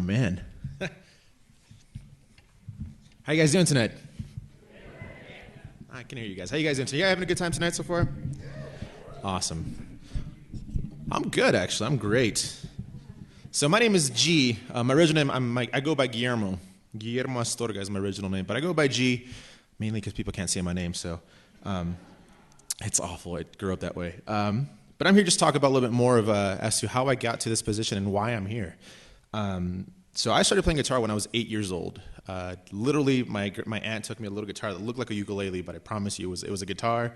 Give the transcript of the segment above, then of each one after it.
man. How you guys doing tonight? I can hear you guys. How you guys doing tonight? You guys having a good time tonight so far? Awesome. I'm good, actually. I'm great. So my name is G. My original name, I go by Guillermo. Guillermo Astorga is my original name, but I go by G mainly because people can't say my name, so it's awful. I grew up that way. But I'm here just to talk about a little bit more of as to how I got to this position and why I'm here. So I started playing guitar when I was 8 years old. Literally, my aunt took me a little guitar that looked like a ukulele, but I promise you it was a guitar.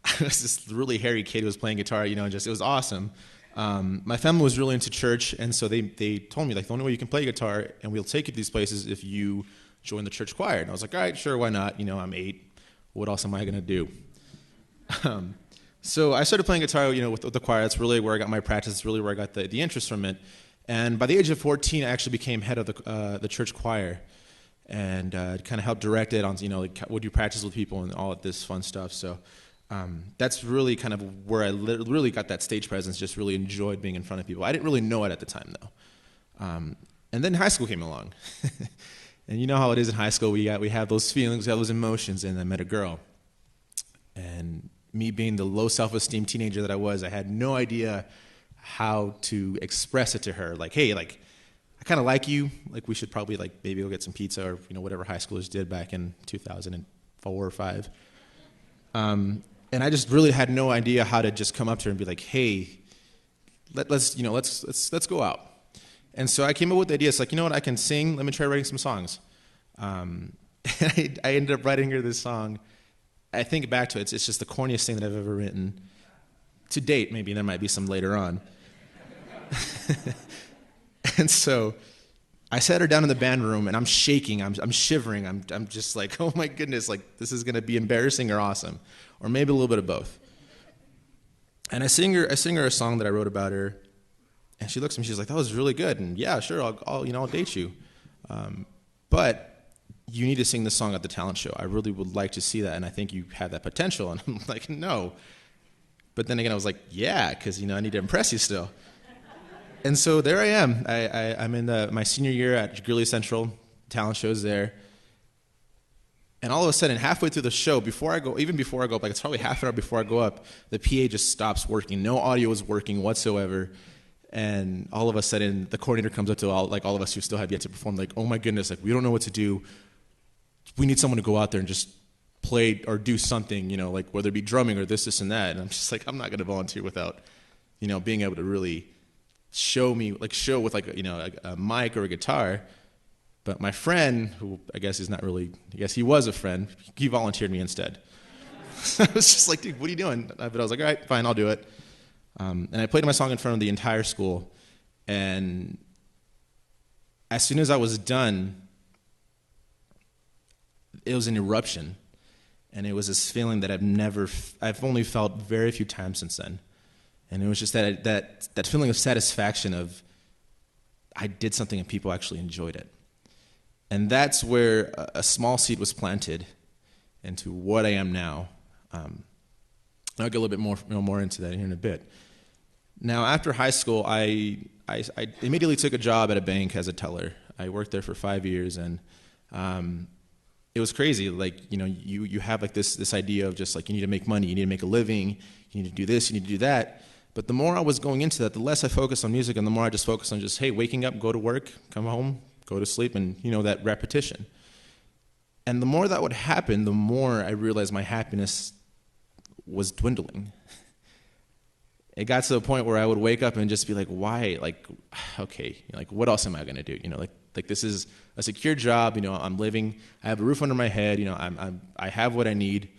I was this really hairy kid who was playing guitar, it was awesome. My family was really into church, and so they told me, like, the only way you can play guitar, and we'll take you to these places if you join the church choir. And I was like, all right, sure, why not? I'm 8. What else am I going to do? So I started playing guitar, with the choir. That's really where I got my practice. It's really where I got the interest from it. And by the age of 14, I actually became head of the church choir, and kind of helped direct it on, would do practice with people and all of this fun stuff. So that's really kind of where I really got that stage presence, just really enjoyed being in front of people. I didn't really know it at the time, though. And then high school came along. And you know how it is in high school. We have those feelings, we have those emotions, and I met a girl. And me being the low self-esteem teenager that I was, I had no idea how to express it to her. Like, hey, like, I kind of like you. Like, we should probably, like, maybe go get some pizza or, whatever high schoolers did back in 2004 or 5. And I just really had no idea how to just come up to her and be like, hey, let's go out. And so I came up with the idea. It's like, what, I can sing. Let me try writing some songs. And I ended up writing her this song. I think back to it, it's just the corniest thing that I've ever written. To date, maybe there might be some later on. And so I sat her down in the band room, and I'm shaking, I'm shivering, I'm just like, oh my goodness, like, this is going to be embarrassing or awesome, or maybe a little bit of both. And I sing her a song that I wrote about her, and she looks at me, she's like, that was really good, and yeah, sure, I'll date you, but you need to sing the song at the talent show. I really would like to see that, and I think you have that potential. And I'm like, no. But then again, I was like, yeah, because, I need to impress you still. And so there I am. I'm in my senior year at Greeley Central, talent shows there. And all of a sudden, halfway through the show, even before I go up, like, it's probably half an hour before I go up, the PA just stops working. No audio is working whatsoever. And all of a sudden, the coordinator comes up to all of us who still have yet to perform, like, oh my goodness, like, we don't know what to do. We need someone to go out there and just play or do something, like, whether it be drumming or this and that. And I'm just like, I'm not going to volunteer without, being able to really show with, like, a mic or a guitar. But my friend, who I guess he was a friend, he volunteered me instead. So I was just like, dude, what are you doing? But I was like, all right, fine, I'll do it. And I played my song in front of the entire school. And as soon as I was done, it was an eruption, and it was this feeling that I've only felt very few times since then. And it was just that feeling of satisfaction of I did something and people actually enjoyed it. And that's where a small seed was planted into what I am now. I'll get a little bit more into that here in a bit. Now, after high school, I immediately took a job at a bank as a teller. I worked there for 5 years, and it was crazy. Like, you have like this idea of just like, you need to make money, you need to make a living, you need to do this, you need to do that. But the more I was going into that, the less I focused on music, and the more I just focused on just, hey, waking up, go to work, come home, go to sleep, and that repetition. And the more that would happen, the more I realized my happiness was dwindling. It got to the point where I would wake up and just be like, why? Like, okay, like, what else am I going to do? Like this is a secure job. I'm living. I have a roof under my head. I have what I need.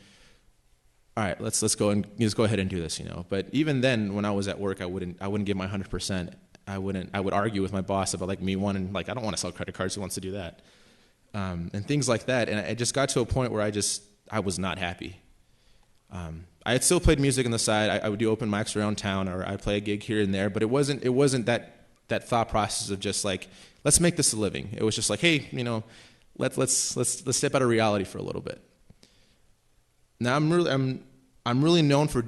All right, let's go and just go ahead and do this. But even then, when I was at work, I wouldn't give my 100%. I would argue with my boss about like me wanting, like, I don't want to sell credit cards. Who wants to do that? And things like that. And it just got to a point where I was not happy. I had still played music on the side. I would do open mics around town, or I'd play a gig here and there. But it wasn't that thought process of just like, let's make this a living. It was just like, hey, let's step out of reality for a little bit. Now I'm I'm really known for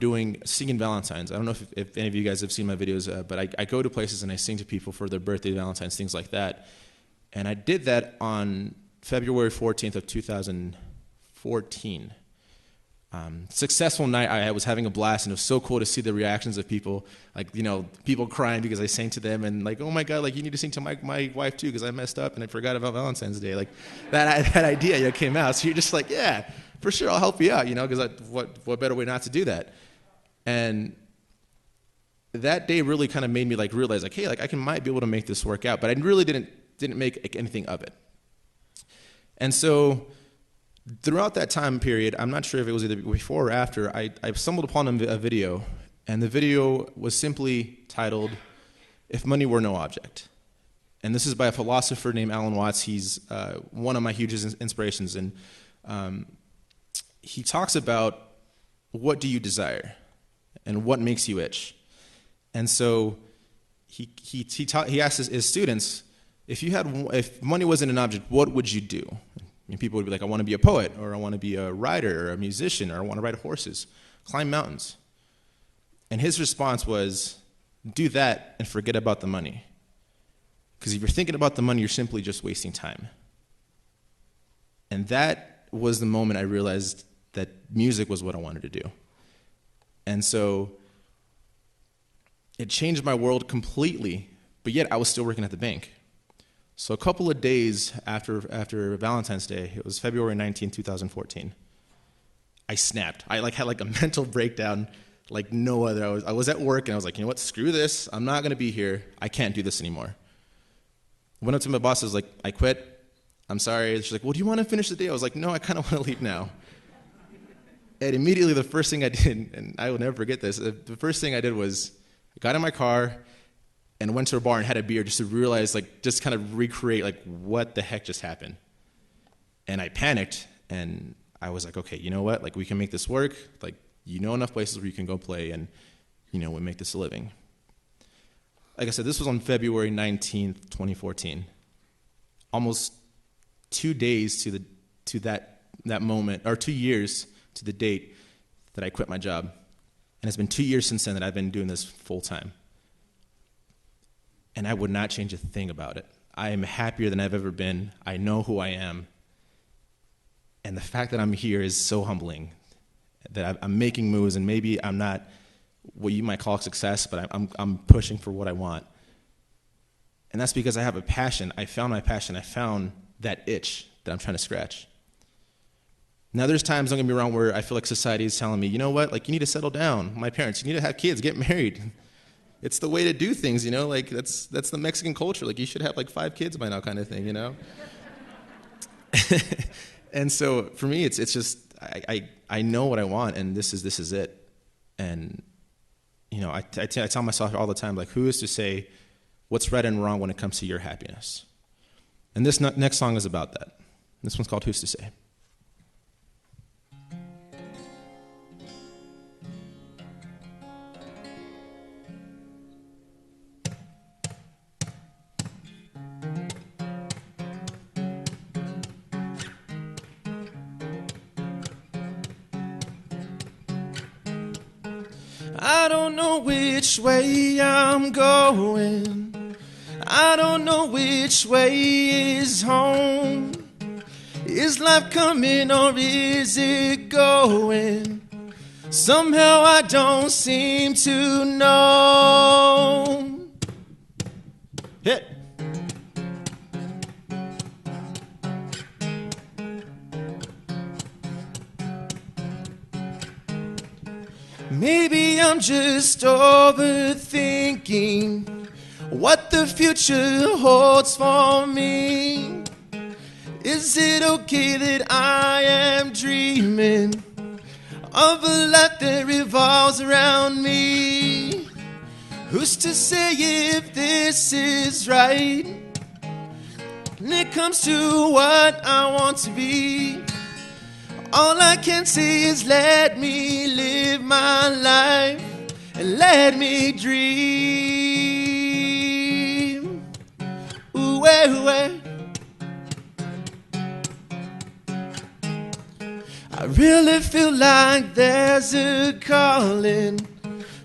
singing Valentines. I don't know if any of you guys have seen my videos, but I go to places and I sing to people for their birthday, Valentines, things like that. And I did that on February 14th of 2014. Successful night. I was having a blast, and it was so cool to see the reactions of people, like, people crying because I sang to them, and like, oh my God, like, you need to sing to my wife too because I messed up and I forgot about Valentine's Day. Like that idea came out. So you're just like, yeah, for sure, I'll help you out, because what better way not to do that? And that day really kind of made me like realize, like, hey, like might be able to make this work out, but I really didn't make anything of it. And so throughout that time period, I'm not sure if it was either before or after, I stumbled upon a video, and the video was simply titled, "If Money Were No Object." And this is by a philosopher named Alan Watts. He's one of my hugest inspirations, and he talks about what do you desire and what makes you itch. And so he asked his students, if money wasn't an object, what would you do? And people would be like, I want to be a poet, or I want to be a writer, or a musician, or I want to ride horses, climb mountains. And his response was, do that and forget about the money. Because if you're thinking about the money, you're simply just wasting time. And that was the moment I realized that music was what I wanted to do. And so it changed my world completely, but yet I was still working at the bank. So a couple of days after Valentine's Day, it was February 19, 2014, I snapped. I had a mental breakdown like no other. I was at work, and I was like, you know what, screw this. I'm not going to be here. I can't do this anymore. I went up to my boss. I was like, I quit. I'm sorry. She's like, well, do you want to finish the day? I was like, no, I kind of want to leave now. And immediately the first thing I did, and I will never forget this, the first thing I did was I got in my car and went to a bar and had a beer just to realize, just kind of recreate, what the heck just happened. And I panicked, and I was like, okay, you know what? We can make this work. Enough places where you can go play, and, we make this a living. Like I said, this was on February 19th, 2014. Almost 2 days to that moment, or 2 years to the date that I quit my job. And it's been 2 years since then that I've been doing this full time. And I would not change a thing about it. I am happier than I've ever been. I know who I am. And the fact that I'm here is so humbling, that I'm making moves, and maybe I'm not what you might call success, but I'm pushing for what I want. And that's because I have a passion. I found my passion. I found that itch that I'm trying to scratch. Now, there's times, don't get me wrong, where I feel like society is telling me, you know what, you need to settle down. My parents, you need to have kids, get married. It's the way to do things, that's the Mexican culture. You should have 5 kids by now kind of thing, And so for me, it's just, I know what I want, and this is it. And, I tell myself all the time, who is to say what's right and wrong when it comes to your happiness? And this next song is about that. This one's called Who's to Say. I don't know which way I'm going. I don't know which way is home. Is life coming or is it going? Somehow I don't seem to know. Hit. Maybe I'm just overthinking what the future holds for me. Is it okay that I am dreaming of a life that revolves around me? Who's to say if this is right when it comes to what I want to be? All I can say is let me live my life and let me dream. Ooh, ooh. I really feel like there's a calling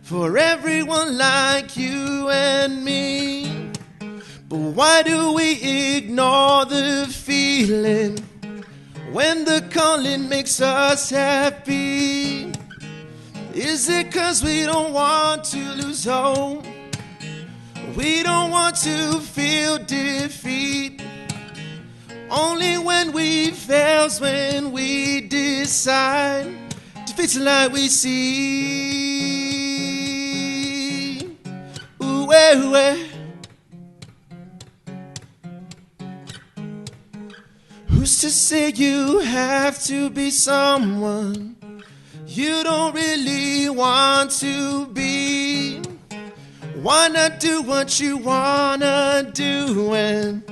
for everyone like you and me. But why do we ignore the feeling when the calling makes us happy? Is it 'cause we don't want to lose hope? We don't want to feel defeat. Only when we fail's when we decide defeat's the light we see. Ooh, ooh, ooh. Who's to say you have to be someone you don't really want to be? Why not do what you wanna do and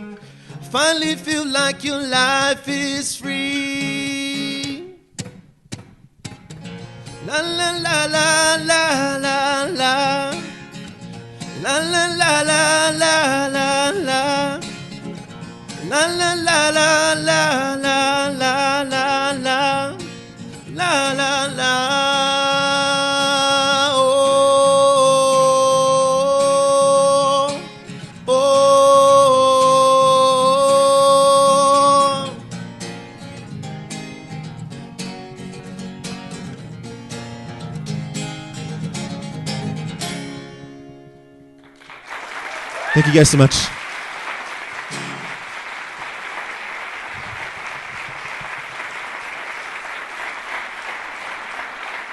finally feel like your life is free? La la la la la la la. La la la la la la la. La la la la la la la la la. La la la. Oh, oh. Thank you guys so much.